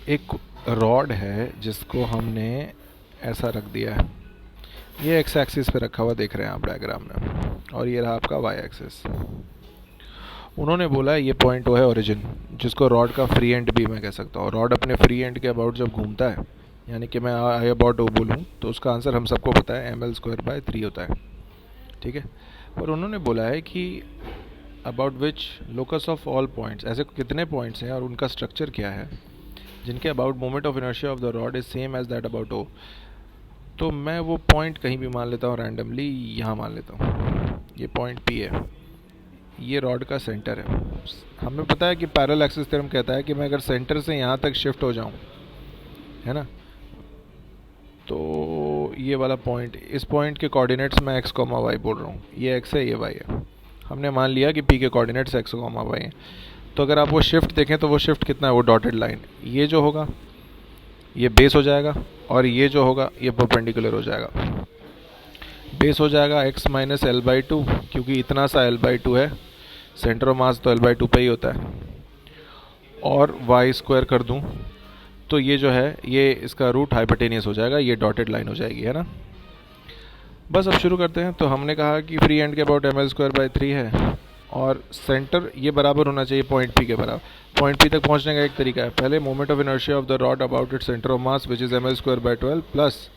एक रॉड है जिसको हमने ऐसा रख दिया है, ये एक्स एक्सिस पे रखा हुआ देख रहे हैं आप डायग्राम में, और ये रहा आपका वाई एक्सिस। उन्होंने बोला ये पॉइंट वो है ओरिजिन, जिसको रॉड का फ्री एंड भी मैं कह सकता हूँ। रॉड अपने फ्री एंड के अबाउट जब घूमता है, यानी कि मैं आई अबाउट ओ बोलूँ तो उसका आंसर हम सबको पता है ml² by 3 होता है, ठीक है। पर उन्होंने बोला है कि about which locus of all points, ऐसे कितने पॉइंट्स हैं और उनका स्ट्रक्चर क्या है जिनके about moment of inertia of the rod is same as that about O. तो मैं वो पॉइंट कहीं भी मान लेता हूँ रैंडमली, यहाँ मान लेता हूँ ये पॉइंट पी है, ये रॉड का सेंटर है। हमें पता है कि पैरेलल एक्सिस थ्योरम कहता है कि मैं अगर सेंटर से यहाँ तक शिफ्ट हो जाऊँ, है ना, तो ये वाला पॉइंट, इस पॉइंट के कोऑर्डिनेट्स मैं x, y बोल रहा हूँ, ये x है ये y है। हमने मान लिया कि p के कोऑर्डिनेट्स x, y हैं। तो अगर आप वो शिफ्ट देखें तो वो शिफ्ट कितना है, वो डॉटेड लाइन, ये जो होगा ये बेस हो जाएगा, और ये जो होगा ये परपेंडिकुलर हो जाएगा। बेस हो जाएगा x माइनस l/2, क्योंकि इतना सा l/2 है, सेंटर ऑफ मास तो l/2 पे ही होता है, और y² कर दूँ तो ये जो है ये इसका रूट हाइपोटेनियस हो जाएगा, ये डॉटेड लाइन हो जाएगी, है ना। बस अब शुरू करते हैं। तो हमने कहा कि फ्री एंड के अबाउट ml² by 3 है, और सेंटर ये बराबर होना चाहिए पॉइंट पी के बराबर। पॉइंट पी तक पहुंचने का एक तरीका है, पहले moment of inertia of the rod about it centre of mass which is ml² by 12 plus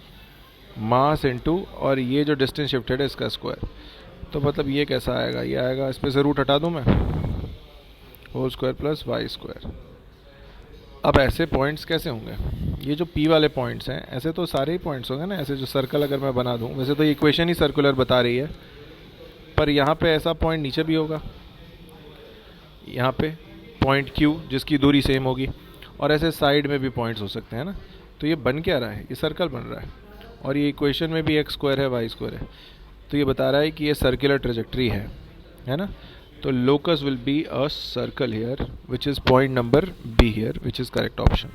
mass into, और ये जो डिस्टेंस शिफ्टेड है इसका स्क्वायर। तो मतलब ये कैसा आएगा, ये आएगा, इस पे से रूट हटा दूँ मैं, होल स्क्वायर प्लस y²। अब ऐसे पॉइंट्स कैसे होंगे, ये जो P वाले पॉइंट्स हैं ऐसे तो सारे ही पॉइंट्स होंगे ना, ऐसे जो सर्कल अगर मैं बना दूं, वैसे तो ये इक्वेशन ही सर्कुलर बता रही है, पर यहाँ पे ऐसा पॉइंट नीचे भी होगा, यहाँ पे पॉइंट Q जिसकी दूरी सेम होगी, और ऐसे साइड में भी पॉइंट्स हो सकते हैं ना। तो ये बन क्या रहा है, ये सर्कल बन रहा है, और ये इक्वेशन में भी x² है y² है, तो ये बता रहा है कि ये सर्कुलर ट्रेजेक्ट्री है ना। तो locus will be a circle here, which is point number B here, which is correct option.